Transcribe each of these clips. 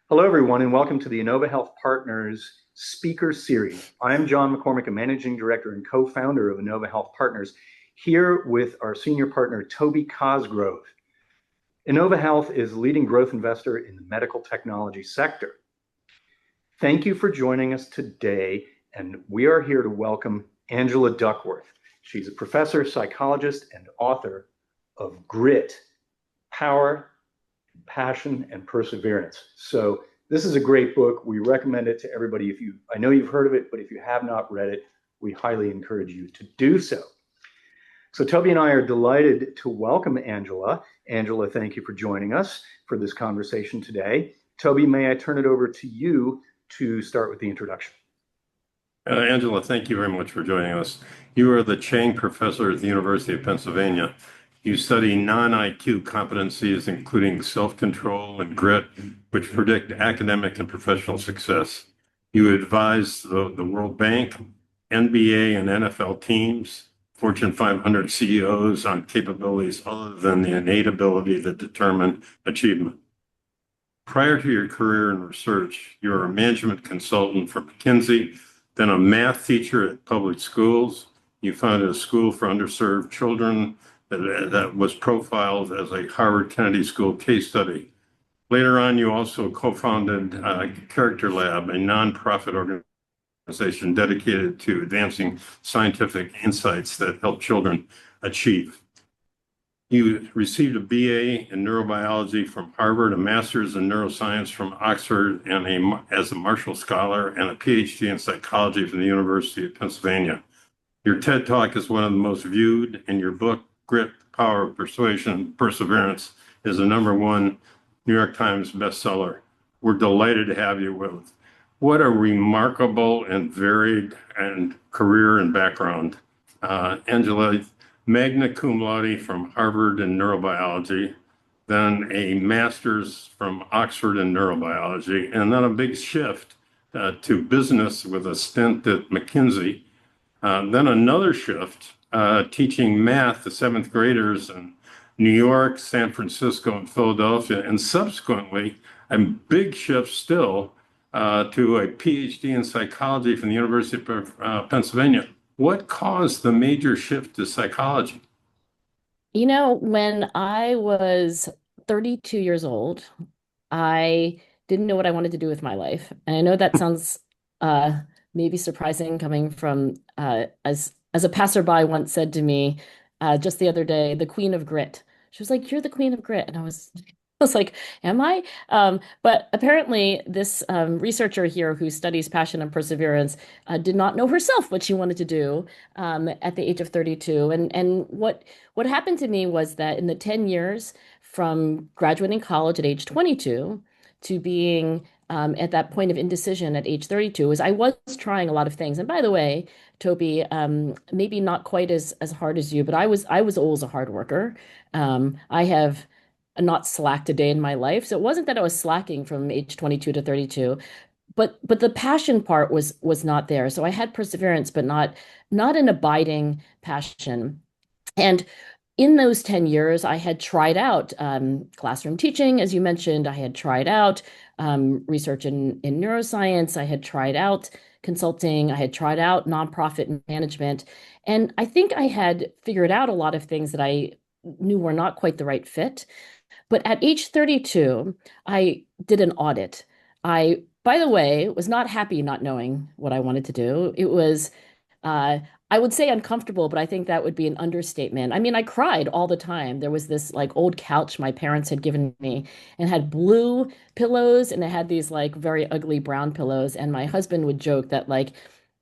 Hello, everyone, and welcome to the InnovaHealth Partners Speaker Series. I am John McCormick, a managing director and co-founder of InnovaHealth Partners, here with our senior partner, Toby Cosgrove. InnovaHealth is a leading growth investor in the medical technology sector. Thank you for joining us today, and we are here to welcome Angela Duckworth. She's a professor, psychologist, and author of Grit, Power, Passion, and Perseverance. So this is a great book. We recommend it to everybody. I know you've heard of it, but if you have not read it, we highly encourage you to do so. So Toby and I are delighted to welcome Angela. Angela, thank you for joining us for this conversation today. Toby, may I turn it over to you to start with the introduction? Angela, thank you very much for joining us. You are the Chang Professor at the University of Pennsylvania. You study non-IQ competencies, including self-control and grit, which predict academic and professional success. You advise the World Bank, NBA and NFL teams, Fortune 500 CEOs on capabilities other than the innate ability that determine achievement. Prior to your career in research, you were a management consultant for McKinsey, then a math teacher at public schools. You founded a school for underserved children that was profiled as a Harvard Kennedy School case study. Later on, you also co-founded Character Lab, a nonprofit organization dedicated to advancing scientific insights that help children achieve. You received a BA in neurobiology from Harvard, a master's in neuroscience from Oxford, and as a Marshall Scholar, and a PhD in psychology from the University of Pennsylvania. Your TED Talk is one of the most viewed, and your book, Grit, Power, Persuasion, Perseverance, is the #1 New York Times bestseller. We're delighted to have you with. What a remarkable and varied career and background. Angela, magna cum laude from Harvard in neurobiology, then a master's from Oxford in neurobiology, and then a big shift to business with a stint at McKinsey. Then another shift teaching math to 7th graders in New York, San Francisco, and Philadelphia, and subsequently a big shift still to a PhD in psychology from the University of Pennsylvania. What caused the major shift to psychology? When I was 32 years old, I didn't know what I wanted to do with my life. And I know that sounds maybe surprising coming from, as a passerby once said to me just the other day, the Queen of Grit. She was like, "You're the Queen of Grit." And I was like, "Am I?" But apparently this researcher here who studies passion and perseverance did not know herself what she wanted to do at the age of 32. And what happened to me was that in the 10 years from graduating college at age 22 to being at that point of indecision at age 32 is I was trying a lot of things. And by the way, Toby, maybe not quite as hard as you, but I was always a hard worker. I have not slacked a day in my life. So it wasn't that I was slacking from age 22 to 32, but the passion part was not there. So I had perseverance, but not an abiding passion. And in those 10 years, I had tried out classroom teaching, as you mentioned. I had tried out research in neuroscience. I had tried out consulting. I had tried out nonprofit management. And I think I had figured out a lot of things that I knew were not quite the right fit. But at age 32, I did an audit. I, by the way, was not happy not knowing what I wanted to do. It was I would say uncomfortable, but I think that would be an understatement. I mean, I cried all the time. There was this like old couch my parents had given me and had blue pillows and it had these like very ugly brown pillows. And my husband would joke that like,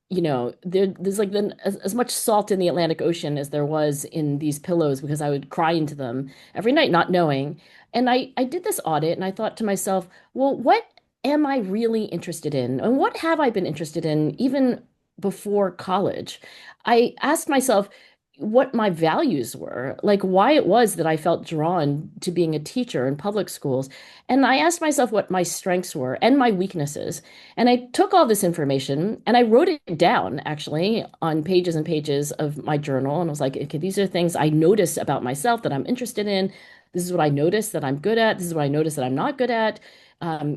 there's like as much salt in the Atlantic Ocean as there was in these pillows because I would cry into them every night, not knowing. And I did this audit and I thought to myself, well, what am I really interested in? And what have I been interested in even before college? I asked myself what my values were, like why it was that I felt drawn to being a teacher in public schools. And I asked myself what my strengths were and my weaknesses. And I took all this information and I wrote it down actually on pages and pages of my journal. And I was like, okay, these are things I notice about myself that I'm interested in. This is what I notice that I'm good at. This is what I notice that I'm not good at.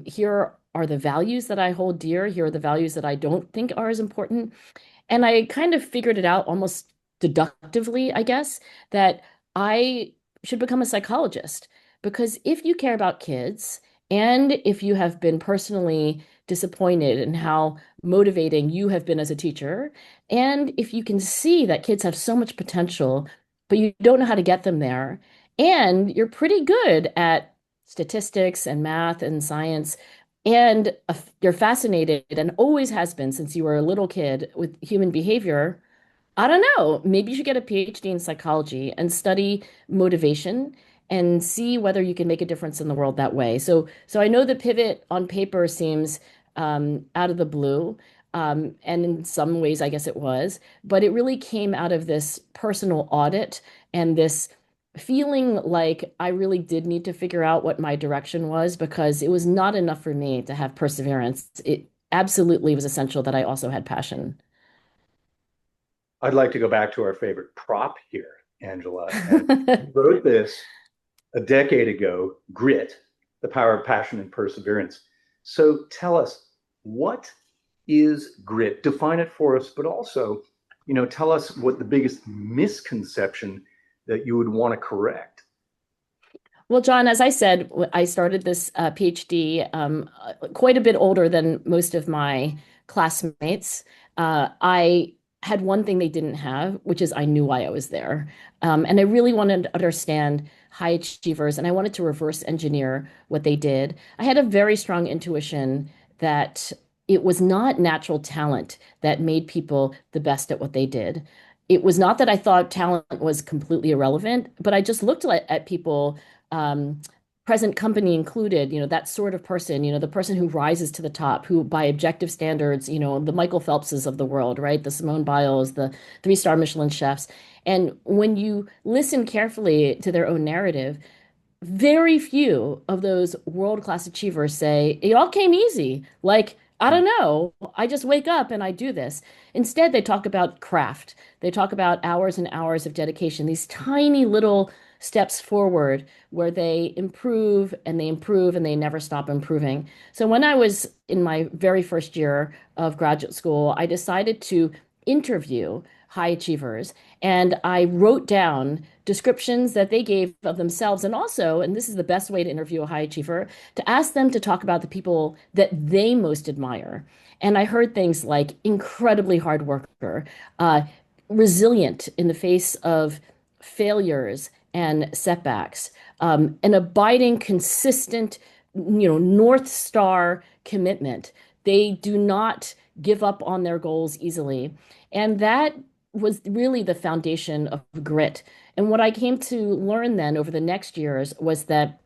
Here are the values that I hold dear. Here are the values that I don't think are as important. And I kind of figured it out almost deductively, I guess, that I should become a psychologist. Because if you care about kids and if you have been personally disappointed in how motivating you have been as a teacher, and if you can see that kids have so much potential, but you don't know how to get them there, and you're pretty good at statistics and math and science, and you're fascinated and always has been since you were a little kid with human behavior. I don't know. Maybe you should get a PhD in psychology and study motivation and see whether you can make a difference in the world that way. So I know the pivot on paper seems out of the blue, and in some ways, I guess it was, but it really came out of this personal audit and this feeling like I really did need to figure out what my direction was because it was not enough for me to have perseverance. It absolutely was essential that I also had passion. I'd like to go back to our favorite prop here, Angela. And you wrote this a decade ago, Grit, the Power of Passion and Perseverance. So tell us, what is grit? Define it for us, but also, tell us what the biggest misconception that you would want to correct. Well, John, as I said, I started this PhD quite a bit older than most of my classmates. I had one thing they didn't have, which is I knew why I was there. And I really wanted to understand high achievers, and I wanted to reverse engineer what they did. I had a very strong intuition that it was not natural talent that made people the best at what they did. It was not that I thought talent was completely irrelevant, but I just looked at people, um, present company included, that sort of person, the person who rises to the top, who by objective standards, the Michael Phelpses of the world, right? The Simone Biles, the three-star Michelin chefs. And when you listen carefully to their own narrative, very few of those world-class achievers say it all came easy. Like, I don't know, I just wake up and I do this. Instead, they talk about craft. They talk about hours and hours of dedication, these tiny little steps forward where they improve and they improve and they never stop improving. So when I was in my very first year of graduate school, I decided to interview high achievers and I wrote down descriptions that they gave of themselves. And also, and this is the best way to interview a high achiever, to ask them to talk about the people that they most admire. And I heard things like incredibly hard worker, uh, resilient in the face of failures and setbacks, an abiding, consistent, North Star commitment. They do not give up on their goals easily. And that was really the foundation of grit. And what I came to learn then over the next years was that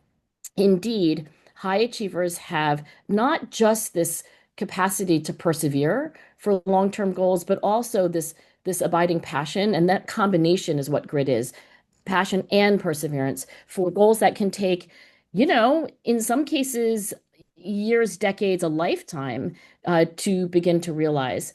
indeed, high achievers have not just this capacity to persevere for long-term goals, but also this abiding passion. And that combination is what grit is, passion and perseverance for goals that can take, in some cases, years, decades, a lifetime to begin to realize.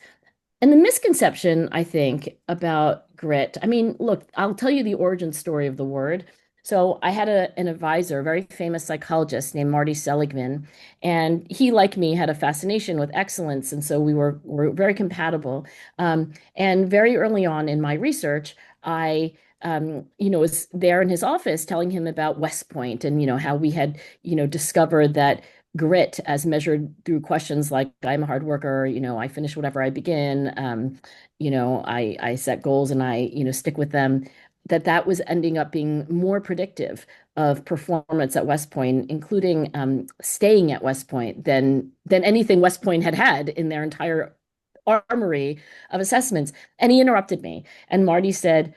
And the misconception, I think, about grit, I mean, look, I'll tell you the origin story of the word. So I had an advisor, a very famous psychologist named Marty Seligman, and he, like me, had a fascination with excellence, and so we were very compatible. And very early on in my research, I was there in his office telling him about West Point and, how we had, discovered that grit as measured through questions like I'm a hard worker, I finish whatever I begin, I set goals and I, stick with them, that was ending up being more predictive of performance at West Point, including staying at West Point than anything West Point had had in their entire armory of assessments. And he interrupted me. And Marty said,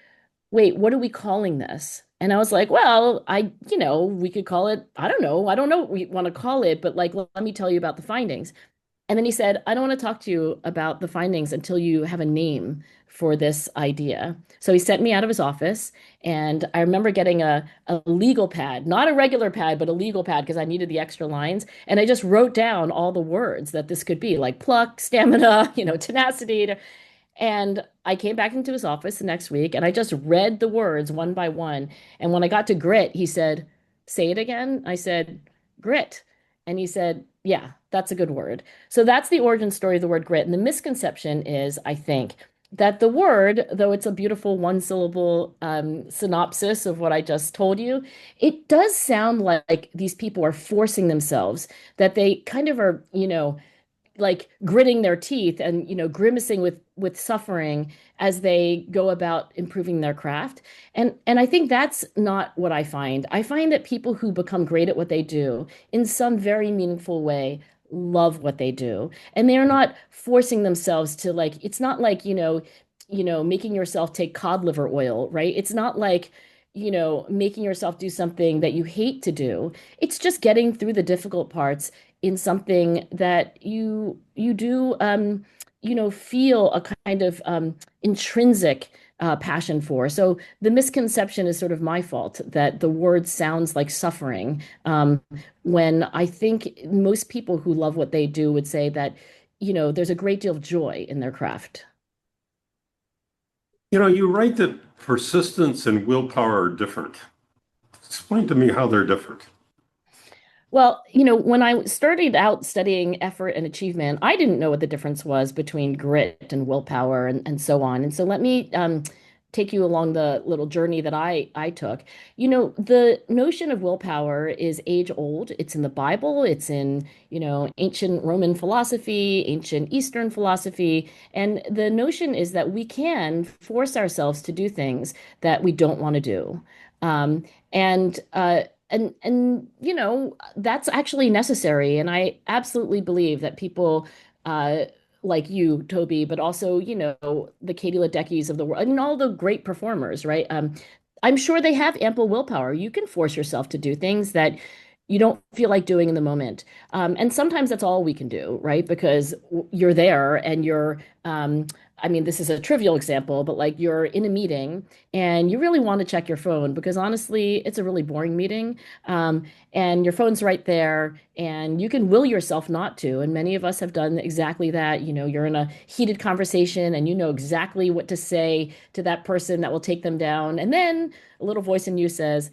wait, what are we calling this? And I was like, well, we could call it, I don't know what we want to call it, but like, let me tell you about the findings. And then he said, I don't want to talk to you about the findings until you have a name for this idea. So he sent me out of his office, and I remember getting a legal pad, not a regular pad, but a legal pad because I needed the extra lines. And I just wrote down all the words that this could be, like pluck, stamina, tenacity. And I came back into his office the next week and I just read the words one by one. And when I got to grit, he said, say it again. I said, grit. And he said, yeah, that's a good word. So that's the origin story of the word grit. And the misconception is, I think, that the word, though it's a beautiful one syllable synopsis of what I just told you, it does sound like these people are forcing themselves, that they kind of are, like gritting their teeth and grimacing with suffering as they go about improving their craft. And I think that's not what I find that people who become great at what they do in some very meaningful way love what they do, and they are not forcing themselves to, like, it's not like making yourself take cod liver oil, right? It's not like making yourself do something that you hate to do. It's just getting through the difficult parts in something that you do feel a kind of intrinsic passion for. So the misconception is sort of my fault that the word sounds like suffering, when I think most people who love what they do would say that there's a great deal of joy in their craft. You write that persistence and willpower are different. Explain to me how they're different. Well, when I started out studying effort and achievement, I didn't know what the difference was between grit and willpower and so on. And so let me take you along the little journey that I took. The notion of willpower is age old. It's in the Bible, it's in, ancient Roman philosophy, ancient Eastern philosophy. And the notion is that we can force ourselves to do things that we don't want to do. Um, and that's actually necessary, and I absolutely believe that people uh like you, Toby, but also the Katie Ledeckis of the world and all the great performers, right? I'm sure they have ample willpower. You can force yourself to do things that you don't feel like doing in the moment, and sometimes that's all we can do, right? Because you're there and you're I mean, this is a trivial example, but like you're in a meeting and you really want to check your phone because honestly, it's a really boring meeting. Um, and your phone's right there, and you can will yourself not to. And many of us have done exactly that. You're in a heated conversation and you know exactly what to say to that person that will take them down. And then a little voice in you says,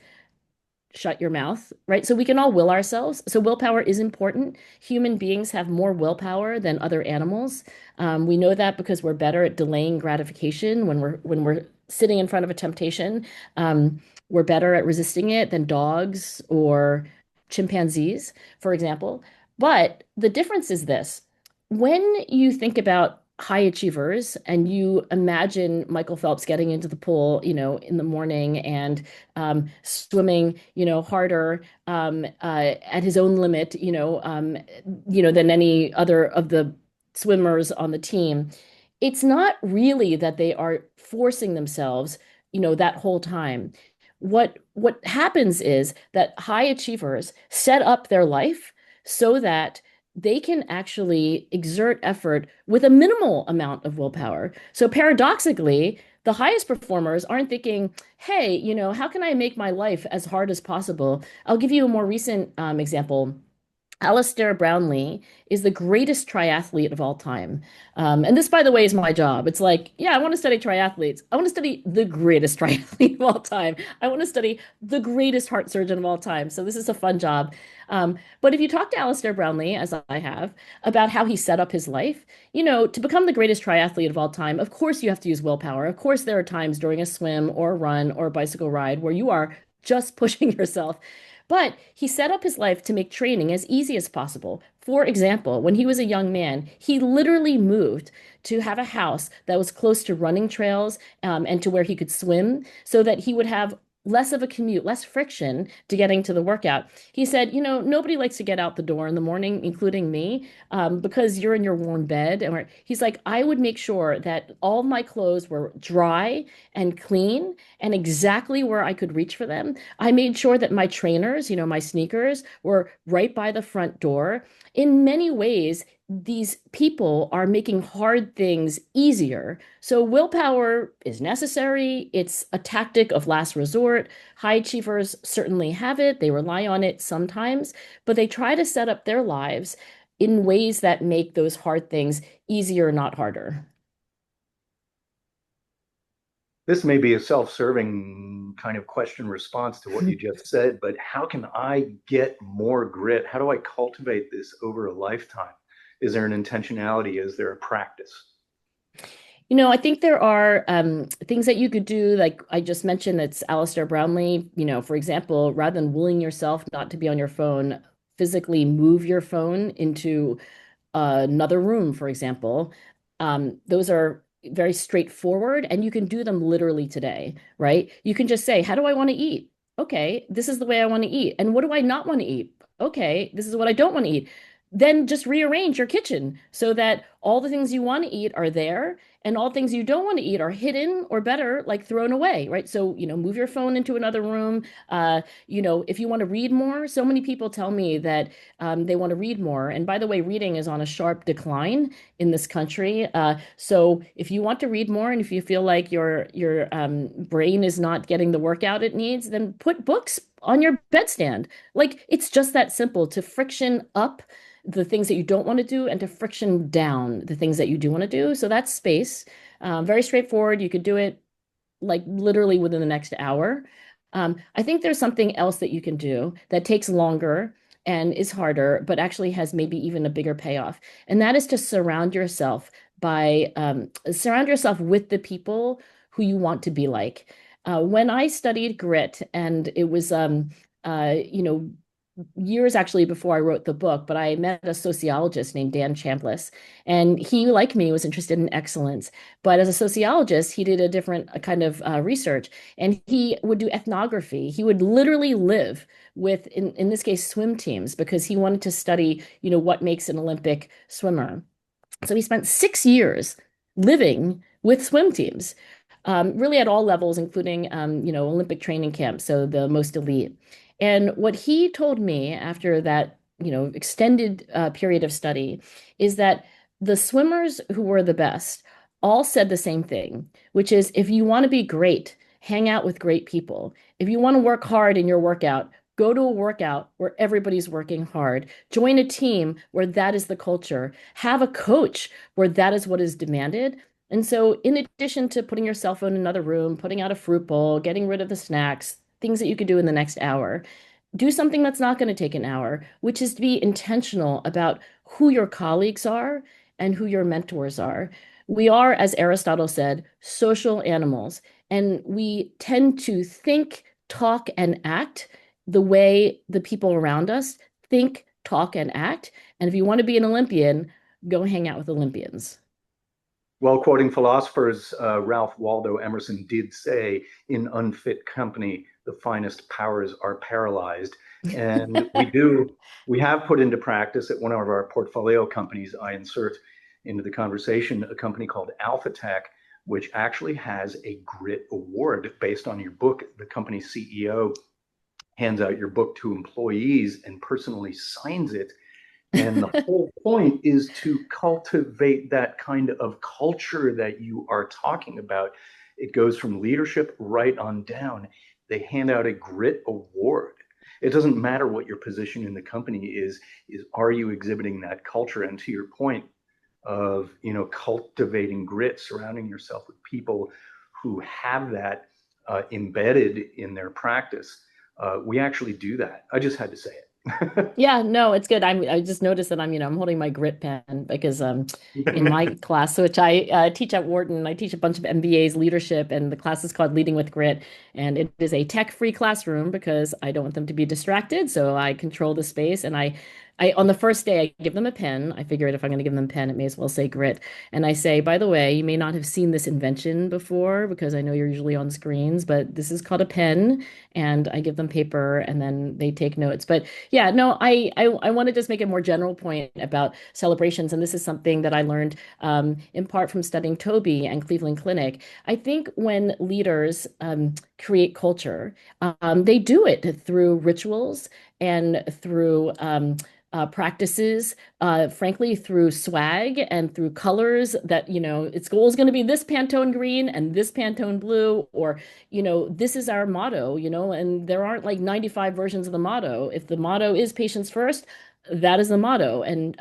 shut your mouth, right? So we can all will ourselves. So willpower is important. Human beings have more willpower than other animals. We know that because we're better at delaying gratification when we're sitting in front of a temptation. We're better at resisting it than dogs or chimpanzees, for example. But the difference is this: when you think about high achievers and you imagine Michael Phelps getting into the pool, in the morning and swimming, harder at his own limit, than any other of the swimmers on the team. It's not really that they are forcing themselves, that whole time. What happens is that high achievers set up their life so that they can actually exert effort with a minimal amount of willpower. So paradoxically, the highest performers aren't thinking, hey, how can I make my life as hard as possible? I'll give you a more recent example. Alistair Brownlee is the greatest triathlete of all time. And this, by the way, is my job. It's like, yeah, I want to study triathletes. I want to study the greatest triathlete of all time. I want to study the greatest heart surgeon of all time. So this is a fun job. But if you talk to Alistair Brownlee, as I have, about how he set up his life, to become the greatest triathlete of all time, of course you have to use willpower. Of course, there are times during a swim or a run or a bicycle ride where you are just pushing yourself. But he set up his life to make training as easy as possible. For example, when he was a young man, he literally moved to have a house that was close to running trails, and to where he could swim so that he would have less of a commute, less friction to getting to the workout. He said, nobody likes to get out the door in the morning, including me, because you're in your warm bed. And he's like, I would make sure that all my clothes were dry and clean and exactly where I could reach for them. I made sure that my trainers, my sneakers, were right by the front door. In many ways, these people are making hard things easier. So willpower is necessary. It's a tactic of last resort. High achievers certainly have it. They rely on it sometimes, but they try to set up their lives in ways that make those hard things easier, not harder. This may be a self-serving kind of question response to what you just said, but how can I get more grit? How do I cultivate this over a lifetime? Is there an intentionality? Is there a practice? I think there are things that you could do, like I just mentioned, that's Alistair Brownlee. For example, rather than willing yourself not to be on your phone, physically move your phone into another room, for example. Those are very straightforward, and you can do them literally today, right? You can just say, how do I want to eat? Okay, this is the way I want to eat. And what do I not want to eat? Okay, this is what I don't want to eat. Then just rearrange your kitchen so that all the things you want to eat are there and all things you don't want to eat are hidden or better, like thrown away, right? So, move your phone into another room. If you want to read more, so many people tell me that they want to read more. And by the way, reading is on a sharp decline in this country. So if you want to read more and if you feel like your brain is not getting the workout it needs, then put books on your bedstand. Like it's just that simple to friction up the things that you don't want to do and to friction down the things that you do want to do. So that's space. Very straightforward. You could do it like literally within the next hour. I think there's something else that you can do that takes longer and is harder, but actually has maybe even a bigger payoff. And that is to surround yourself with the people who you want to be like. When I studied grit, and it was years actually before I wrote the book, but I met a sociologist named Dan Chambliss, and he, like me, was interested in excellence. But as a sociologist, he did a different kind of research, and he would do ethnography. He would literally live with, in this case, swim teams, because he wanted to study, what makes an Olympic swimmer. So he spent 6 years living with swim teams, really at all levels, including, Olympic training camps, so the most elite. And what he told me after that, extended period of study is that the swimmers who were the best all said the same thing, which is if you want to be great, hang out with great people. If you want to work hard in your workout, go to a workout where everybody's working hard. Join a team where that is the culture. Have a coach where that is what is demanded. And so, in addition to putting your cell phone in another room, putting out a fruit bowl, getting rid of the snacks, things that you could do in the next hour, do something that's not going to take an hour, which is to be intentional about who your colleagues are and who your mentors are. We are, as Aristotle said, social animals, and we tend to think, talk, and act the way the people around us think, talk, and act. And if you want to be an Olympian, go hang out with Olympians. Well, quoting philosophers, Ralph Waldo Emerson did say, in unfit company, the finest powers are paralyzed. And we have put into practice at one of our portfolio companies. I insert into the conversation a company called Alpha Tech, which actually has a grit award based on your book. The company's CEO hands out your book to employees and personally signs it. And the whole point is to cultivate that kind of culture that you are talking about. It goes from leadership right on down. They hand out a grit award. It doesn't matter what your position in the company is are you exhibiting that culture? And to your point of, cultivating grit, surrounding yourself with people who have that embedded in their practice, we actually do that. I just had to say it. Yeah, no, it's good. I just noticed that I'm holding my grit pen because in my class, which I teach at Wharton, I teach a bunch of MBAs leadership, and the class is called Leading with Grit, and it is a tech-free classroom because I don't want them to be distracted, so I control the space, and I on the first day I give them a pen. I figured if I'm going to give them a pen, it may as well say grit, and I say, by the way, you may not have seen this invention before because I know you're usually on screens, but this is called a pen, and I give them paper, and then they take notes, but. Yeah, no, I want to just make a more general point about celebrations, and this is something that I learned in part from studying Toby and Cleveland Clinic. I think when leaders create culture, they do it through rituals and through practices, frankly, through swag and through colors that, it's always going to be this Pantone green and this Pantone blue, or, this is our motto, and there aren't like 95 versions of the motto. If the motto is patients first, that is the motto. And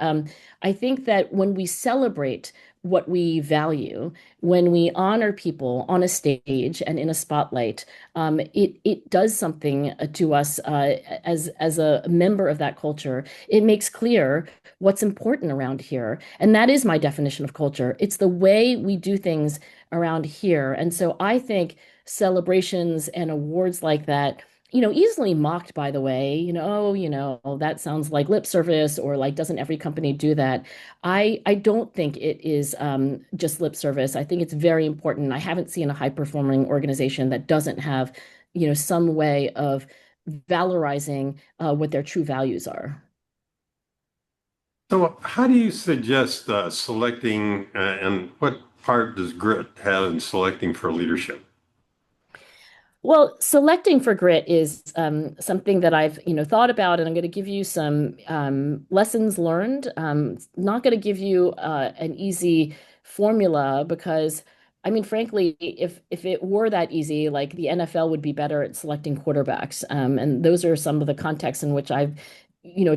I think that when we celebrate what we value, when we honor people on a stage and in a spotlight, it does something to us as a member of that culture. It makes clear what's important around here. And that is my definition of culture. It's the way we do things around here. And so I think celebrations and awards like that, easily mocked, by the way, oh, that sounds like lip service, or like, doesn't every company do that? I don't think it is just lip service. I think it's very important. I haven't seen a high performing organization that doesn't have, some way of valorizing what their true values are. So how do you suggest selecting and what part does grit have in selecting for leadership? Well, selecting for grit is something that I've, thought about, and I'm going to give you some lessons learned. Not going to give you an easy formula because, I mean, frankly, if it were that easy, like the NFL would be better at selecting quarterbacks. And those are some of the contexts in which I've,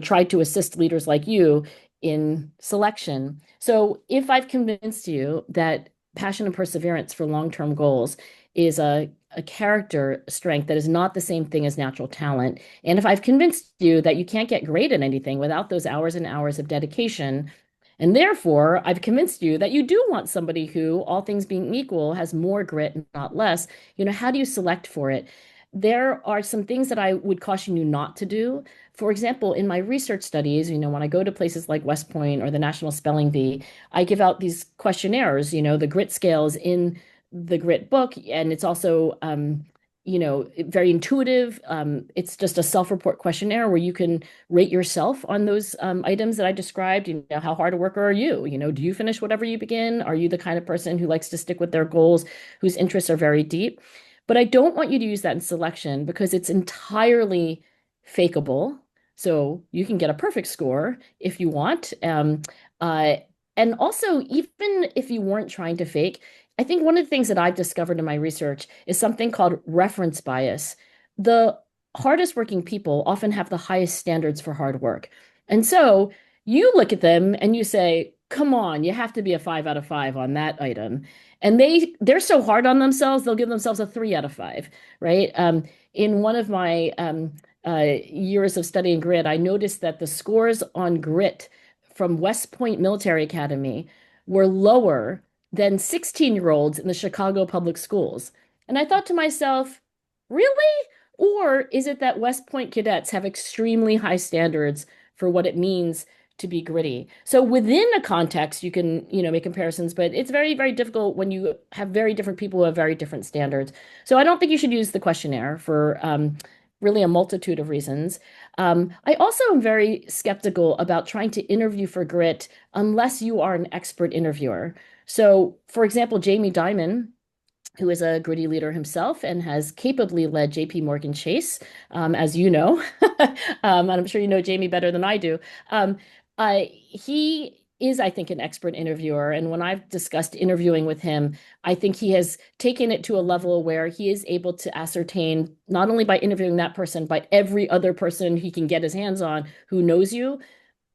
tried to assist leaders like you in selection. So if I've convinced you that passion and perseverance for long-term goals is a character strength that is not the same thing as natural talent. And if I've convinced you that you can't get great at anything without those hours and hours of dedication, and therefore I've convinced you that you do want somebody who, all things being equal, has more grit, not less, how do you select for it? There are some things that I would caution you not to do. For example, in my research studies, when I go to places like West Point or the National Spelling Bee, I give out these questionnaires, the grit scales in the grit book, and it's also very intuitive. It's just a self-report questionnaire where you can rate yourself on those items that I described. How hard a worker are you? Do you finish whatever you begin? Are you the kind of person who likes to stick with their goals, whose interests are very deep? But I don't want you to use that in selection because it's entirely fakeable. So you can get a perfect score if you want. Uh, and also, even if you weren't trying to fake, I think one of the things that I've discovered in my research is something called reference bias. The hardest working people often have the highest standards for hard work. And so you look at them and you say, come on, you have to be a 5 out of 5 on that item. And they're so hard on themselves, they'll give themselves a 3 out of 5, right? In one of my years of studying grit, I noticed that the scores on grit from West Point Military Academy were lower than 16-year-olds in the Chicago public schools. And I thought to myself, really? Or is it that West Point cadets have extremely high standards for what it means to be gritty? So within a context, you can, make comparisons, but it's very, very difficult when you have very different people who have very different standards. So I don't think you should use the questionnaire for really a multitude of reasons. I also am very skeptical about trying to interview for grit unless you are an expert interviewer. So, for example, Jamie Dimon, who is a gritty leader himself and has capably led JP Morgan Chase, as you know, and I'm sure you know Jamie better than I do. He is, I think, an expert interviewer. And when I've discussed interviewing with him, I think he has taken it to a level where he is able to ascertain, not only by interviewing that person, but every other person he can get his hands on who knows you.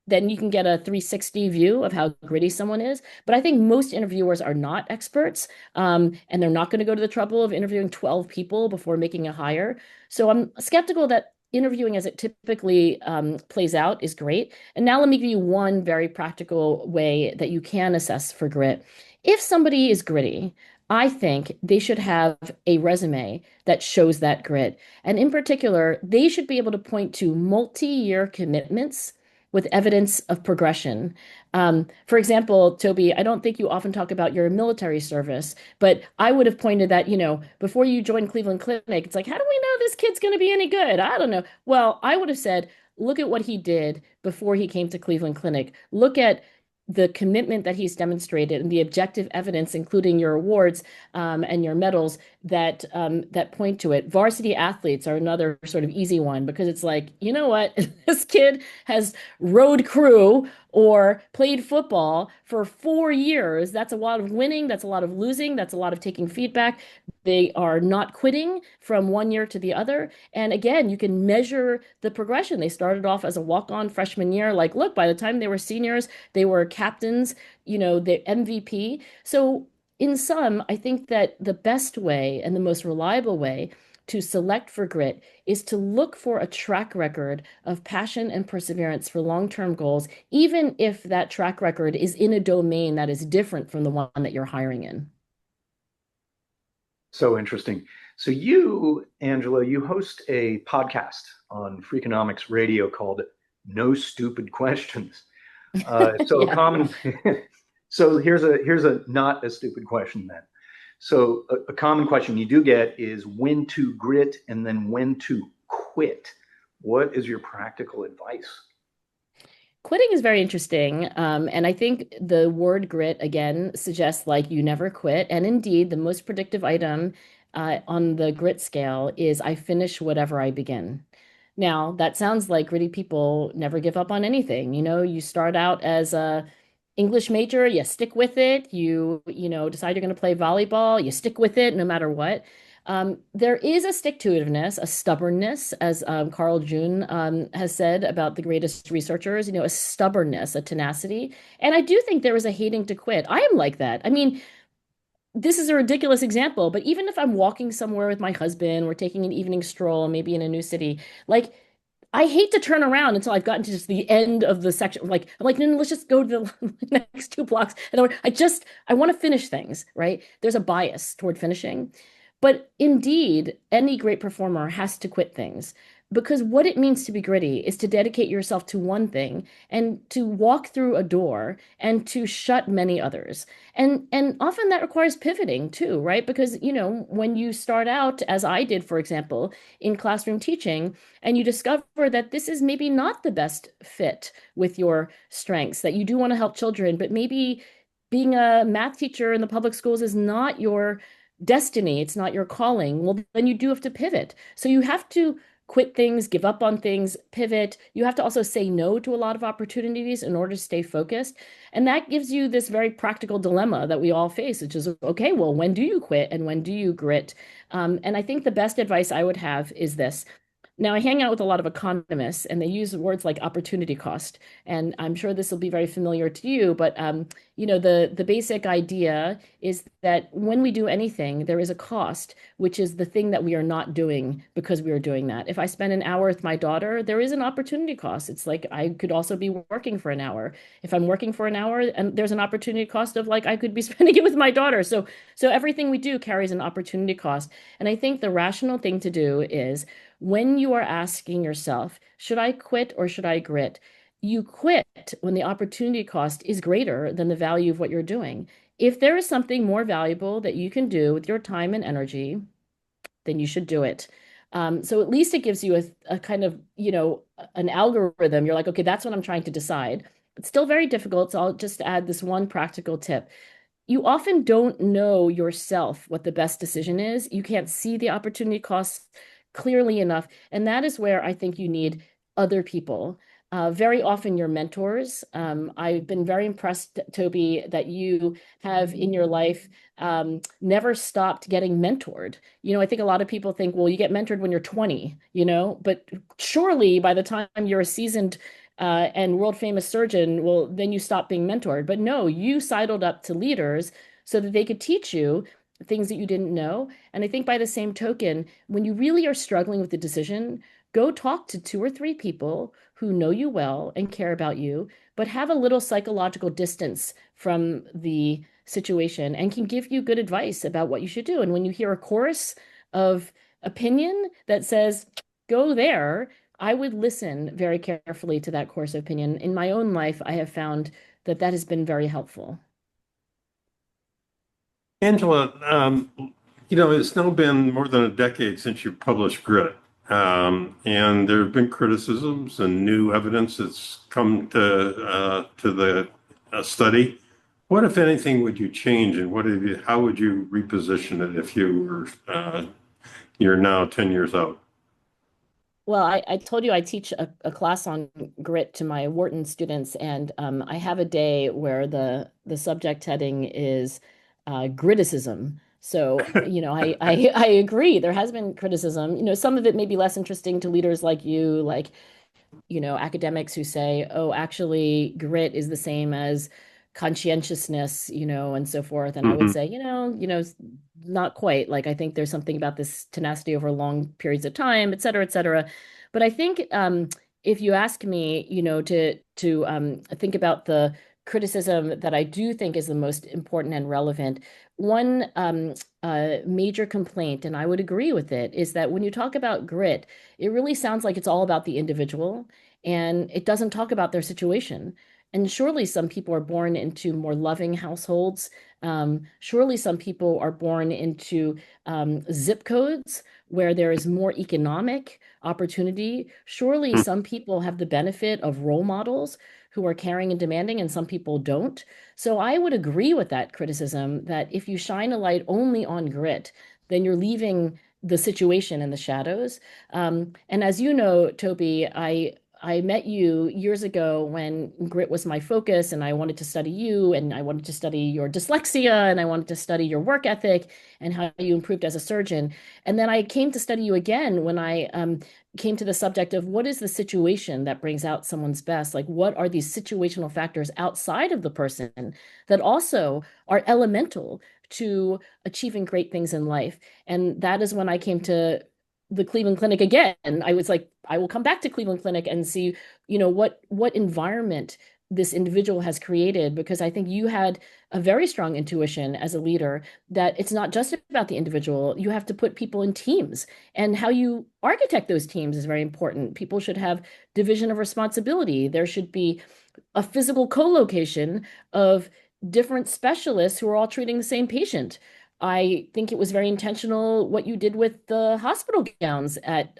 Then you can get a 360 view of how gritty someone is. But I think most interviewers are not experts, and they're not going to go to the trouble of interviewing 12 people before making a hire. So I'm skeptical that interviewing as it typically plays out is great. And now let me give you one very practical way that you can assess for grit. If somebody is gritty, I think they should have a resume that shows that grit. And in particular, they should be able to point to multi-year commitments with evidence of progression. For example, Toby, I don't think you often talk about your military service, but I would have pointed that, before you joined Cleveland Clinic, it's like, how do we know this kid's going to be any good? I don't know. Well, I would have said, look at what he did before he came to Cleveland Clinic. Look at the commitment that he's demonstrated and the objective evidence, including your awards and your medals that point to it. Varsity athletes are another sort of easy one because it's like, you know what, this kid has road crew or played football for 4 years. That's a lot of winning, that's a lot of losing, that's a lot of taking feedback. They are not quitting from one year to the other. And again, you can measure the progression. They started off as a walk-on freshman year. Like, look, by the time they were seniors, they were captains, the MVP. So in sum, I think that the best way and the most reliable way to select for grit is to look for a track record of passion and perseverance for long-term goals, even if that track record is in a domain that is different from the one that you're hiring in. So interesting. So you, Angela, you host a podcast on Freakonomics Radio called No Stupid Questions. So a Yeah. common, so here's a not a stupid question then. So a common question you do get is when to grit and then when to quit. What is your practical advice? Quitting is very interesting. And I think the word grit, again, suggests like you never quit. And indeed, the most predictive item on the grit scale is I finish whatever I begin. Now, that sounds like gritty people never give up on anything. You start out as a English major, you stick with it. You decide you're going to play volleyball, you stick with it no matter what. There is a stick-to-itiveness, a stubbornness, as Carl June has said about the greatest researchers, a stubbornness, a tenacity. And I do think there is a hating to quit. I am like that. I mean, this is a ridiculous example, but even if I'm walking somewhere with my husband, we're taking an evening stroll, maybe in a new city, like I hate to turn around until I've gotten to just the end of the section. Like, I'm like, no, no, let's just go to the next 2 blocks. And I want to finish things, right? There's a bias toward finishing. But indeed, any great performer has to quit things because what it means to be gritty is to dedicate yourself to one thing and to walk through a door and to shut many others. And often that requires pivoting too, right? Because, when you start out, as I did, for example, in classroom teaching, and you discover that this is maybe not the best fit with your strengths, that you do want to help children, but maybe being a math teacher in the public schools is not your destiny, it's not your calling, well, then you do have to pivot. So you have to quit things, give up on things, pivot. You have to also say no to a lot of opportunities in order to stay focused. And that gives you this very practical dilemma that we all face, which is, okay, well, when do you quit and when do you grit? And I think the best advice I would have is this. Now, I hang out with a lot of economists, and they use words like opportunity cost. And I'm sure this will be very familiar to you, but the basic idea is that when we do anything, there is a cost, which is the thing that we are not doing because we are doing that. If I spend an hour with my daughter, there is an opportunity cost. It's like I could also be working for an hour. If I'm working for an hour, and there's an opportunity cost of like I could be spending it with my daughter. So everything we do carries an opportunity cost. And I think the rational thing to do is when you are asking yourself, should I quit or should I grit? You quit when the opportunity cost is greater than the value of what you're doing. If there is something more valuable that you can do with your time and energy, then you should do it. So at least it gives you a kind of, an algorithm. You're like, okay, that's what I'm trying to decide. It's still very difficult. So I'll just add this one practical tip. You often don't know yourself what the best decision is. You can't see the opportunity costs clearly enough. And that is where I think you need other people. Very often your mentors. I've been very impressed, Toby, that you have in your life never stopped getting mentored. I think a lot of people think, well, you get mentored when you're 20, but surely by the time you're a seasoned and world famous surgeon, well, then you stop being mentored. But no, you sidled up to leaders so that they could teach you things that you didn't know. And I think by the same token, when you really are struggling with the decision, go talk to 2 or 3 people who know you well and care about you, but have a little psychological distance from the situation and can give you good advice about what you should do. And when you hear a chorus of opinion that says, go there, I would listen very carefully to that course of opinion. In my own life, I have found that that has been very helpful. Angela, it's now been more than a decade since you published Grit, and there have been criticisms and new evidence that's come to the study. What, if anything, would you change, and how would you reposition it if you're now 10 years out? Well, I told you I teach a class on grit to my Wharton students, and I have a day where the subject heading is criticism. So, I agree. There has been criticism. Some of it may be less interesting to leaders like you, like academics who say, oh, actually, grit is the same as conscientiousness, and so forth. And I would Mhm. say, not quite. Like, I think there's something about this tenacity over long periods of time, et cetera, et cetera. But I think if you ask me, to think about the criticism that I do think is the most important and relevant, one major complaint, and I would agree with it, is that when you talk about grit, it really sounds like it's all about the individual and it doesn't talk about their situation. And surely some people are born into more loving households. Surely some people are born into zip codes where there is more economic opportunity. Surely some people have the benefit of role models who are caring and demanding, and some people don't. So I would agree with that criticism that if you shine a light only on grit, then you're leaving the situation in the shadows. And as you know, Toby, I met you years ago when grit was my focus, and I wanted to study you, and I wanted to study your dyslexia, and I wanted to study your work ethic and how you improved as a surgeon. And then I came to study you again when I came to the subject of what is the situation that brings out someone's best? Like, what are these situational factors outside of the person that also are elemental to achieving great things in life? And that is when I came to the Cleveland Clinic again. I was like, I will come back to Cleveland Clinic and see, what environment this individual has created, because I think you had a very strong intuition as a leader that it's not just about the individual. You have to put people in teams, and how you architect those teams is very important. People should have division of responsibility. There should be a physical co-location of different specialists who are all treating the same patient. I think it was very intentional what you did with the hospital gowns at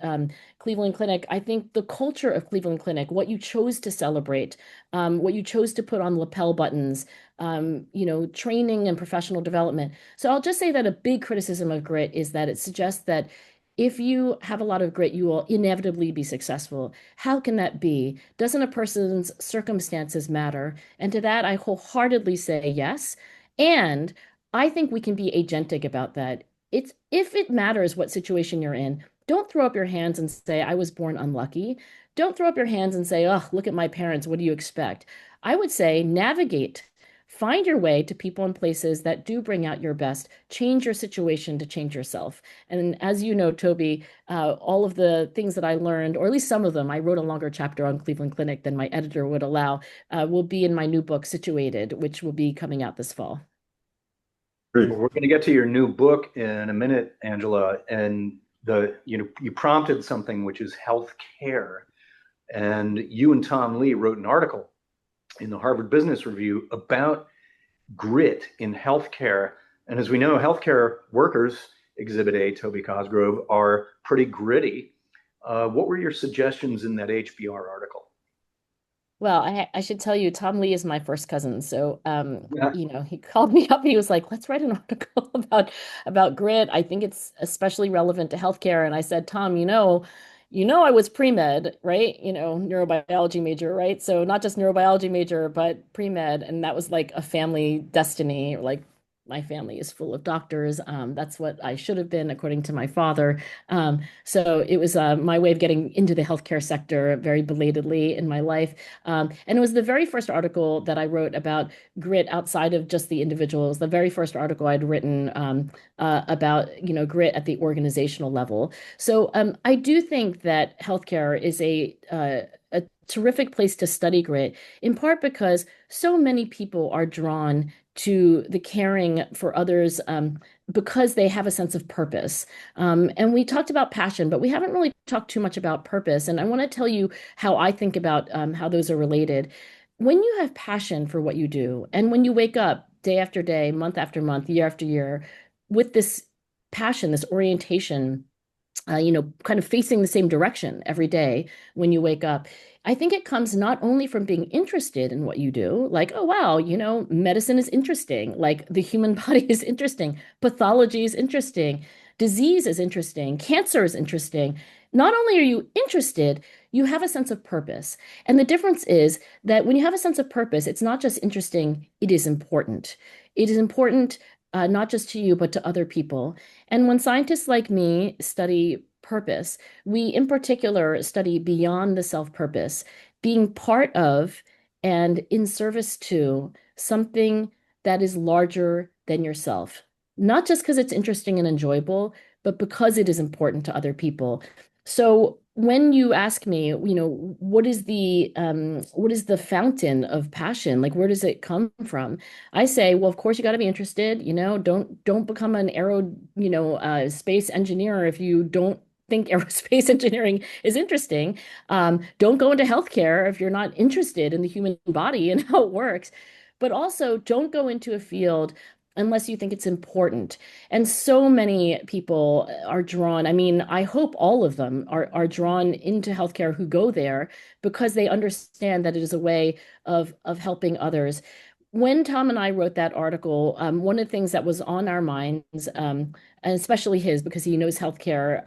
Cleveland Clinic. I think the culture of Cleveland Clinic, what you chose to celebrate, what you chose to put on lapel buttons, training and professional development. So I'll just say that a big criticism of grit is that it suggests that if you have a lot of grit, you will inevitably be successful. How can that be? Doesn't a person's circumstances matter? And to that, I wholeheartedly say yes. And I think we can be agentic about that. It's if it matters what situation you're in, don't throw up your hands and say, I was born unlucky. Don't throw up your hands and say, oh, look at my parents. What do you expect? I would say navigate. Find your way to people and places that do bring out your best. Change your situation to change yourself. And as you know, Toby, all of the things that I learned, or at least some of them, I wrote a longer chapter on Cleveland Clinic than my editor would allow, will be in my new book, Situated, which will be coming out this fall. Great. Well, we're going to get to your new book in a minute, Angela, and you prompted something which is health care, and you and Tom Lee wrote an article in the Harvard Business Review about grit in healthcare. And as we know, healthcare workers, Exhibit A, Toby Cosgrove, are pretty gritty. What were your suggestions in that HBR article? Well, I should tell you, Tom Lee is my first cousin. So, Yeah. he called me up and he was like, let's write an article about grit. I think it's especially relevant to healthcare. And I said, Tom, I was pre-med, right? Neurobiology major, right? So not just neurobiology major, but pre-med. And that was like a family destiny. Like my family is full of doctors. That's what I should have been, according to my father. So it was my way of getting into the healthcare sector very belatedly in my life. And it was the very first article that I wrote about grit outside of just the individuals. The very first article I'd written about, grit at the organizational level. So I do think that healthcare is a terrific place to study grit, in part because so many people are drawn to the caring for others because they have a sense of purpose. And we talked about passion, but we haven't really talked too much about purpose. And I want to tell you how I think about how those are related. When you have passion for what you do, and when you wake up day after day, month after month, year after year, with this passion, this orientation, kind of facing the same direction every day when you wake up. I think it comes not only from being interested in what you do, like, oh, wow, medicine is interesting, like the human body is interesting, pathology is interesting, disease is interesting, cancer is interesting. not only are you interested, you have a sense of purpose. And the difference is that when you have a sense of purpose, it's not just interesting, it is important. It is important not just to you, but to other people. And when scientists like me study purpose, we in particular study beyond the self-purpose, being part of and in service to something that is larger than yourself. Not just because it's interesting and enjoyable, but because it is important to other people. So when you ask me, what is the fountain of passion? Like, where does it come from? I say, well, of course you got to be interested. Don't become an space engineer if you don't think aerospace engineering is interesting. Don't go into healthcare if you're not interested in the human body and how it works. But also, don't go into a field unless you think it's important. And so many people are drawn. I mean, I hope all of them are drawn into healthcare who go there because they understand that it is a way of helping others. When Tom and I wrote that article, one of the things that was on our minds, and especially his, because he knows healthcare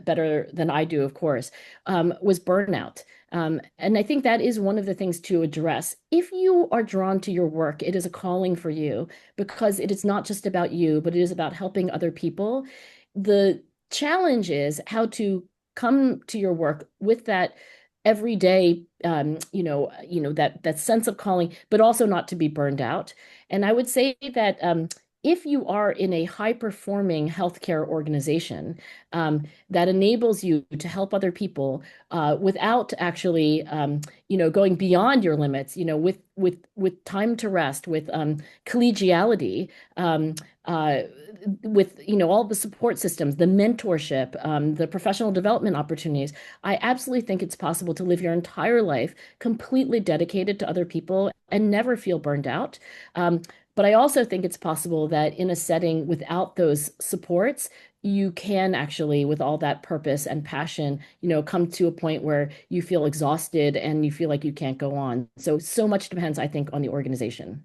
better than I do, of course, was burnout. And I think that is one of the things to address. If you are drawn to your work, it is a calling for you because it is not just about you, but it is about helping other people. The challenge is how to come to your work with that everyday, that sense of calling, but also not to be burned out. And I would say that if you are in a high-performing healthcare organization that enables you to help other people without actually, going beyond your limits, with time to rest, with collegiality, with all the support systems, the mentorship, the professional development opportunities, I absolutely think it's possible to live your entire life completely dedicated to other people and never feel burned out. But I also think it's possible that in a setting without those supports, you can actually, with all that purpose and passion, come to a point where you feel exhausted and you feel like you can't go on. So much depends, I think, on the organization.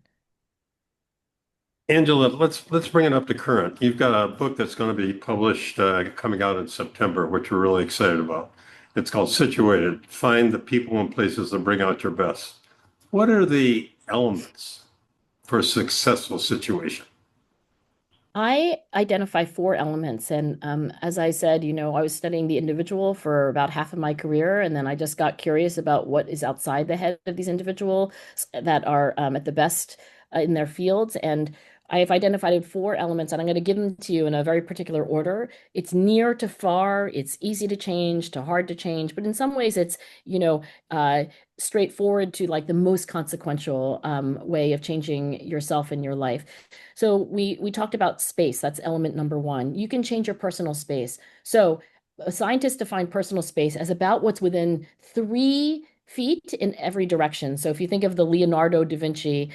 Angela, let's bring it up to current. You've got a book that's going to be published coming out in September, which we're really excited about. It's called Situated: Find the People and Places that Bring Out Your Best. What are the elements for a successful situation? I identify four elements. And as I said, I was studying the individual for about half of my career. And then I just got curious about what is outside the head of these individuals that are at the best in their fields. And I have identified four elements, and I'm going to give them to you in a very particular order. It's near to far, it's easy to change to hard to change, but in some ways it's, straightforward to like the most consequential way of changing yourself in your life. So we talked about space. That's element number one. You can change your personal space. So scientists define personal space as about what's within 3 feet in every direction. So if you think of the Leonardo da Vinci,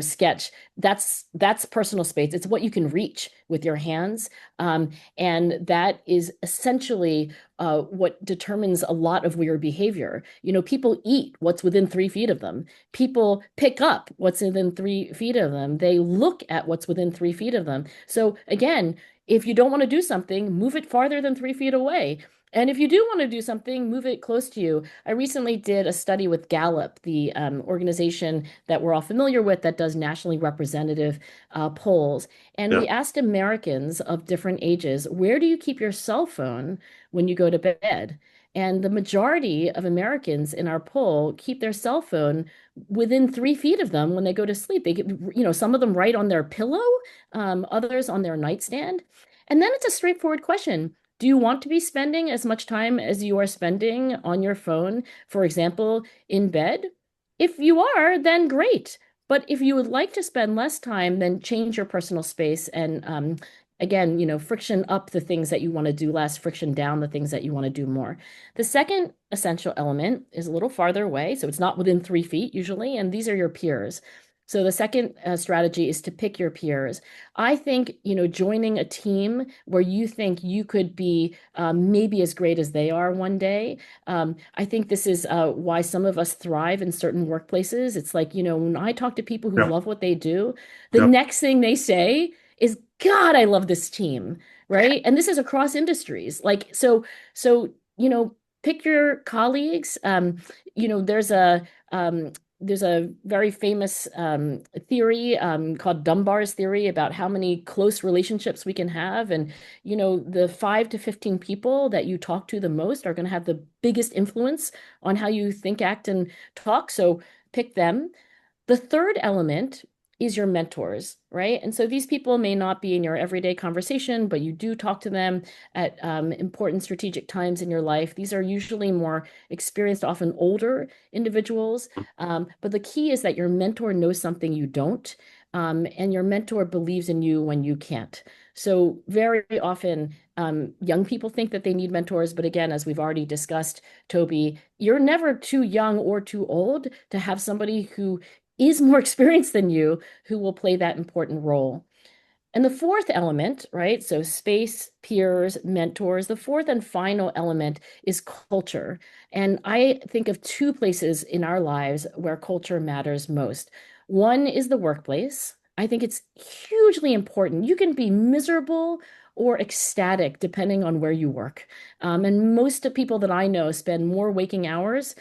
sketch, that's personal space. It's what you can reach with your hands, and that is essentially what determines a lot of your behavior. People eat what's within 3 feet of them. People pick up what's within 3 feet of them. They look at what's within 3 feet of them. So again, if you don't want to do something, move it farther than 3 feet away. And if you do want to do something, move it close to you. I recently did a study with Gallup, the organization that we're all familiar with that does nationally representative polls. And Yeah. we asked Americans of different ages, where do you keep your cell phone when you go to bed? And the majority of Americans in our poll keep their cell phone within 3 feet of them when they go to sleep. They get, some of them right on their pillow, others on their nightstand. And then it's a straightforward question. Do you want to be spending as much time as you are spending on your phone, for example, in bed? If you are, then great. But if you would like to spend less time, then change your personal space and again, friction up the things that you want to do less, friction down the things that you want to do more. The second essential element is a little farther away, so it's not within 3 feet usually, and these are your peers. So the second strategy is to pick your peers. I think, joining a team where you think you could be maybe as great as they are one day. I think this is why some of us thrive in certain workplaces. It's like, when I talk to people who Yeah. love what they do, the Yeah. next thing they say is, God, I love this team, right? And this is across industries. So pick your colleagues. There's a very famous theory called Dunbar's theory about how many close relationships we can have. And, the 5 to 15 people that you talk to the most are going to have the biggest influence on how you think, act, and talk. So pick them. The third element is your mentors, right? And so these people may not be in your everyday conversation, but you do talk to them at important strategic times in your life. These are usually more experienced, often older individuals. But the key is that your mentor knows something you don't, and your mentor believes in you when you can't. So very often, young people think that they need mentors, but again, as we've already discussed, Toby, you're never too young or too old to have somebody who is more experienced than you who will play that important role. And the fourth element, right? So space, peers, mentors. The fourth and final element is culture. And I think of two places in our lives where culture matters most. One is the workplace. I think it's hugely important. You can be miserable or ecstatic depending on where you work. And most of people that I know spend more waking hours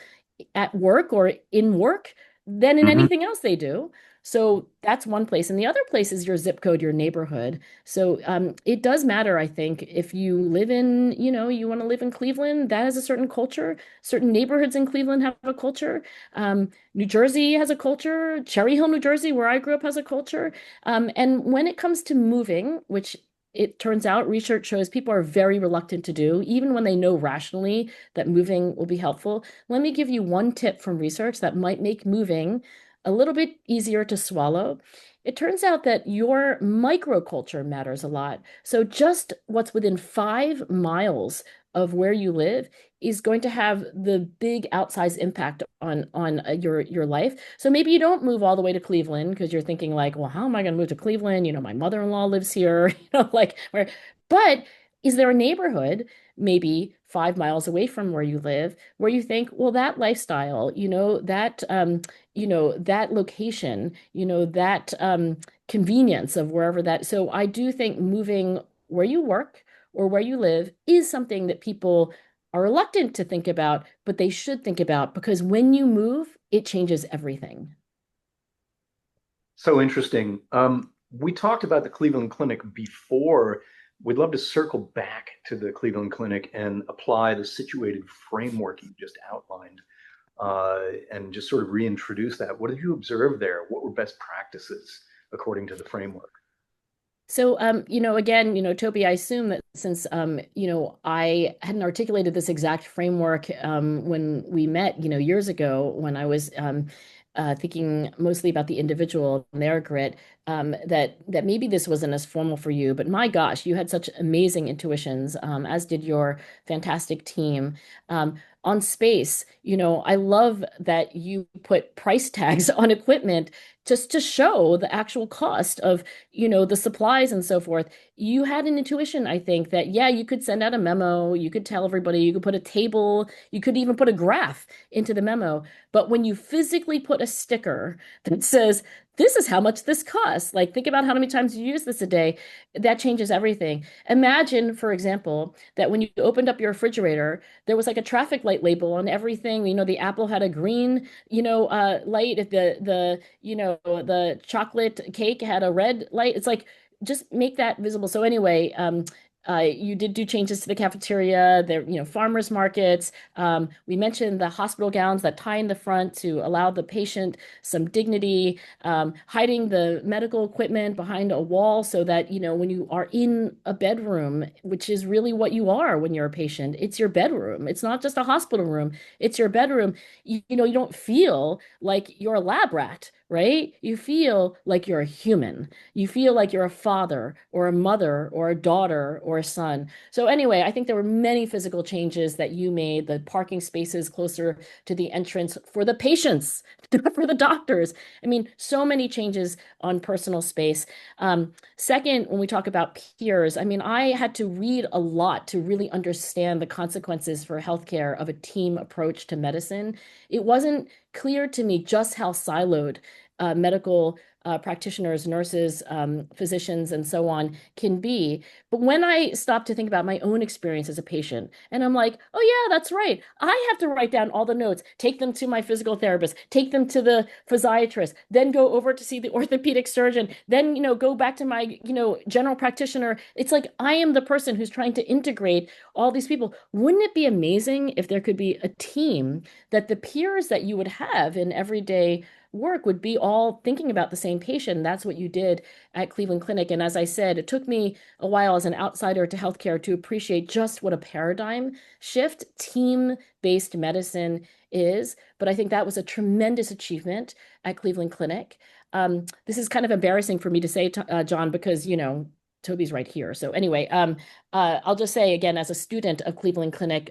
at work or in work than in Mhm. anything else they do. So that's one place. And the other place is your zip code, your neighborhood. So it does matter, I think, if you live in, you want to live in Cleveland, that has a certain culture. Certain neighborhoods in Cleveland have a culture. New Jersey has a culture. Cherry Hill, New Jersey, where I grew up, has a culture. And when it comes to moving, which it turns out research shows people are very reluctant to do, even when they know rationally that moving will be helpful. Let me give you one tip from research that might make moving a little bit easier to swallow. It turns out that your microculture matters a lot. So just what's within 5 miles of where you live is going to have the big outsized impact on your life. So maybe you don't move all the way to Cleveland because you're thinking like, well, how am I going to move to Cleveland? My mother-in-law lives here, like where, but is there a neighborhood maybe 5 miles away from where you live where you think, well, that lifestyle, that location, that convenience of wherever that. So I do think moving where you work or where you live is something that people are reluctant to think about, but they should think about because when you move, it changes everything. So interesting. We talked about the Cleveland Clinic before. We'd love to circle back to the Cleveland Clinic and apply the situated framework you just outlined, and just sort of reintroduce that. What did you observe there? What were best practices according to the framework? So, again, Toby, I assume that since, I hadn't articulated this exact framework when we met, years ago, when I was thinking mostly about the individual and their grit, that maybe this wasn't as formal for you. But my gosh, you had such amazing intuitions, as did your fantastic team. On space, I love that you put price tags on equipment just to show the actual cost of the supplies and so forth. You had an intuition, I think, that, yeah, you could send out a memo, you could tell everybody, you could put a table, you could even put a graph into the memo. But when you physically put a sticker that says, this is how much this costs, like think about how many times you use this a day, that changes everything. Imagine, for example, that when you opened up your refrigerator, there was like a traffic light label on everything. The apple had a green, light. The chocolate cake had a red light. It's like just make that visible. So anyway, you did do changes to the cafeteria, there, farmers markets. We mentioned the hospital gowns that tie in the front to allow the patient some dignity, hiding the medical equipment behind a wall so that, when you are in a bedroom, which is really what you are when you're a patient, it's your bedroom. It's not just a hospital room, it's your bedroom. You don't feel like you're a lab rat, right? You feel like you're a human. You feel like you're a father or a mother or a daughter or a son. So anyway, I think there were many physical changes that you made, the parking spaces closer to the entrance for the patients, not for the doctors. I mean, so many changes on personal space. Second, when we talk about peers, I mean, I had to read a lot to really understand the consequences for healthcare of a team approach to medicine. It wasn't clear to me just how siloed medical practitioners, nurses, physicians, and so on can be. But when I stop to think about my own experience as a patient, and I'm like, oh yeah, that's right. I have to write down all the notes, take them to my physical therapist, take them to the physiatrist, then go over to see the orthopedic surgeon, then, go back to my, general practitioner. It's like I am the person who's trying to integrate all these people. Wouldn't it be amazing if there could be a team that the peers that you would have in everyday work would be all thinking about the same patient? That's what you did at Cleveland Clinic. And as I said, it took me a while as an outsider to healthcare to appreciate just what a paradigm shift team-based medicine is. But I think that was a tremendous achievement at Cleveland Clinic. This is kind of embarrassing for me to say, John, because, Toby's right here. So anyway, I'll just say again, as a student of Cleveland Clinic,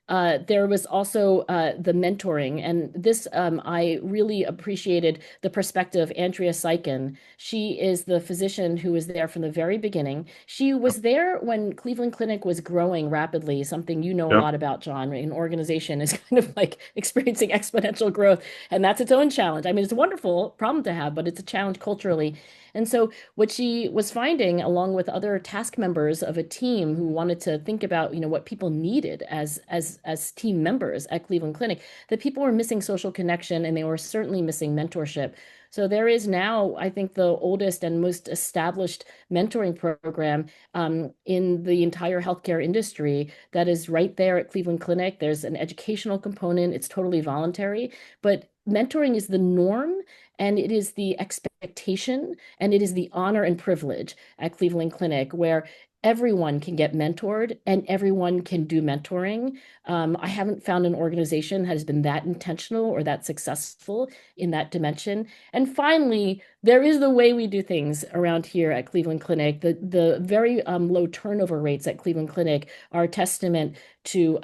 there was also the mentoring, and this I really appreciated the perspective of Andrea Seiken. She is the physician who was there from the very beginning. She was there when Cleveland Clinic was growing rapidly, something you know a Yep. lot about, John. Right? An organization is kind of like experiencing exponential growth, and that's its own challenge. I mean, it's a wonderful problem to have, but it's a challenge culturally. And so what she was finding, along with other task members of a team who wanted to think about, what people needed as team members at Cleveland Clinic, that people were missing social connection and they were certainly missing mentorship. So there is now, I think, the oldest and most established mentoring program in the entire healthcare industry that is right there at Cleveland Clinic. There's an educational component. It's totally voluntary, but mentoring is the norm, and it is the expectation, and it is the honor and privilege at Cleveland Clinic, where everyone can get mentored and everyone can do mentoring. I haven't found an organization that has been that intentional or that successful in that dimension. And finally, there is the way we do things around here at Cleveland Clinic. The very low turnover rates at Cleveland Clinic are a testament to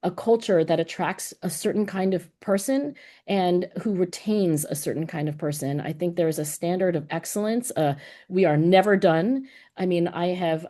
a culture that attracts a certain kind of person and who retains a certain kind of person. I think there is a standard of excellence. We are never done. I mean, I have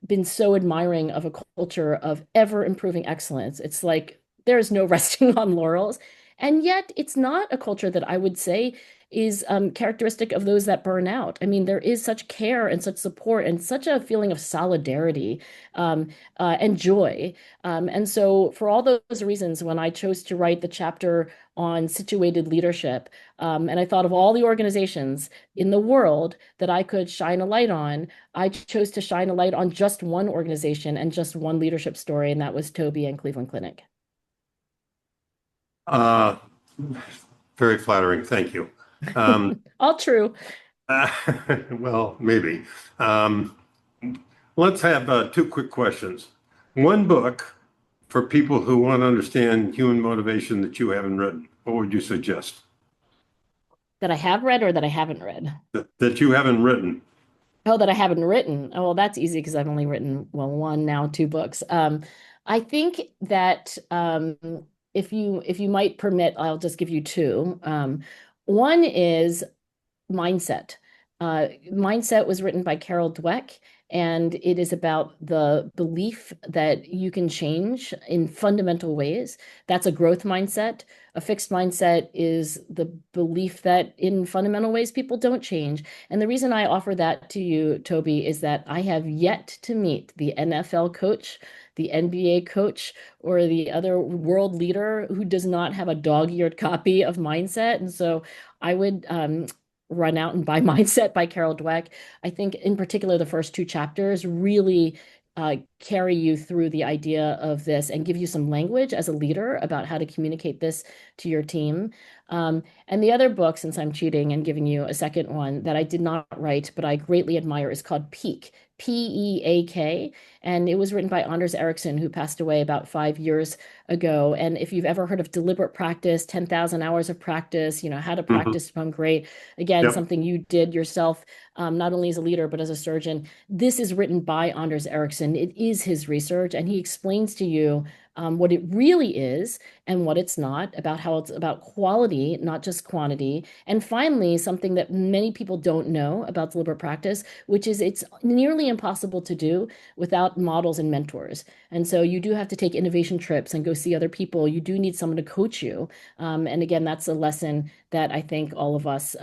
been so admiring of a culture of ever improving excellence. It's like there is no resting on laurels. And yet, it's not a culture that I would say is characteristic of those that burn out. I mean, there is such care and such support and such a feeling of solidarity and joy. And so, for all those reasons, when I chose to write the chapter on situated leadership, and I thought of all the organizations in the world that I could shine a light on, I chose to shine a light on just one organization and just one leadership story, and that was Toby and Cleveland Clinic. Uh, Very flattering. Thank you. All true. Well, maybe. Um, let's have two quick questions. One book for people who want to understand human motivation that you haven't written. What would you suggest? That I have read or that I haven't read? That you haven't written. Oh, that I haven't written. Oh, well, that's easy because I've only written, well, one, now two books. I think that if you might permit, I'll just give you two. One is Mindset. Mindset was written by Carol Dweck, and it is about the belief that you can change in fundamental ways. That's a growth mindset. A fixed mindset is the belief that in fundamental ways people don't change. And the reason I offer that to you, Toby, is that I have yet to meet the NFL coach, the NBA coach, or the other world leader who does not have a dog-eared copy of Mindset. And so I would run out and buy Mindset by Carol Dweck. I think in particular, the first two chapters really carry you through the idea of this and give you some language as a leader about how to communicate this to your team. And the other book, since I'm cheating and giving you a second one that I did not write, but I greatly admire, is called Peak, Peak. And it was written by Anders Ericsson, who passed away about 5 years ago. And if you've ever heard of deliberate practice, 10,000 hours of practice, how to Mhm. practice to become great, again, Yep. something you did yourself, not only as a leader, but as a surgeon. This is written by Anders Ericsson. It is his research, and he explains to you what it really is and what it's not, about how it's about quality, not just quantity. And finally, something that many people don't know about deliberate practice, which is it's nearly impossible to do without models and mentors. And so you do have to take innovation trips and go see other people. You do need someone to coach you. And again, that's a lesson that I think all of us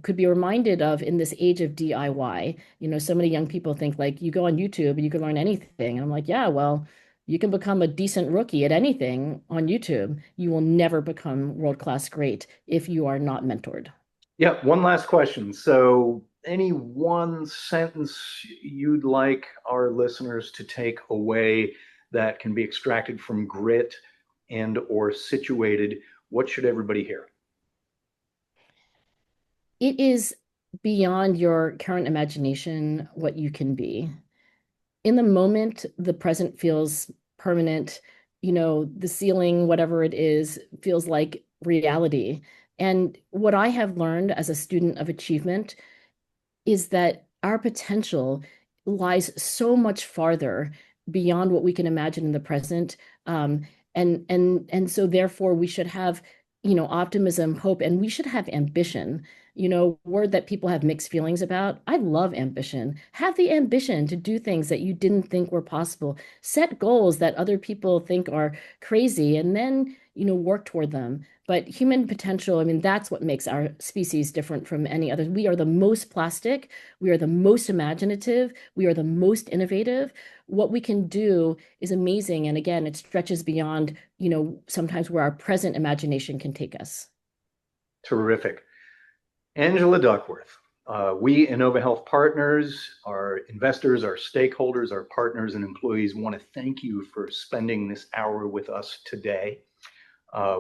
could be reminded of in this age of DIY. So many young people think like you go on YouTube and you can learn anything. And I'm like, yeah, well, you can become a decent rookie at anything on YouTube. You will never become world-class great if you are not mentored. Yeah, one last question. So, any one sentence you'd like our listeners to take away that can be extracted from grit and or situated, what should everybody hear? It is beyond your current imagination what you can be. In the moment, the present feels permanent. The ceiling, whatever it is, feels like reality. And what I have learned as a student of achievement is that our potential lies so much farther beyond what we can imagine in the present. And so therefore we should have, optimism, hope, and we should have ambition. Word that people have mixed feelings about. I love ambition. Have the ambition to do things that you didn't think were possible. Set goals that other people think are crazy, and then, work toward them. But human potential, I mean, that's what makes our species different from any others. We are the most plastic, we are the most imaginative, we are the most innovative. What we can do is amazing. And again, it stretches beyond, sometimes where our present imagination can take us. Terrific. Angela Duckworth, we InnovaHealth Partners, our investors, our stakeholders, our partners, and employees want to thank you for spending this hour with us today.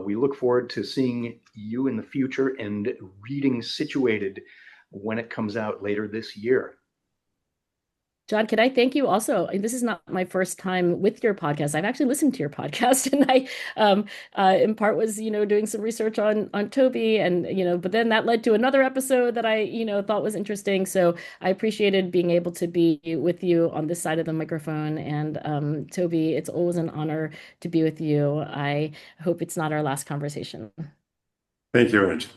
We look forward to seeing you in the future and reading Situated when it comes out later this year. John, can I thank you also? This is not my first time with your podcast. I've actually listened to your podcast, and I, in part, was doing some research on Toby, and but then that led to another episode that I thought was interesting. So I appreciated being able to be with you on this side of the microphone. And Toby, it's always an honor to be with you. I hope it's not our last conversation. Thank you, Angela.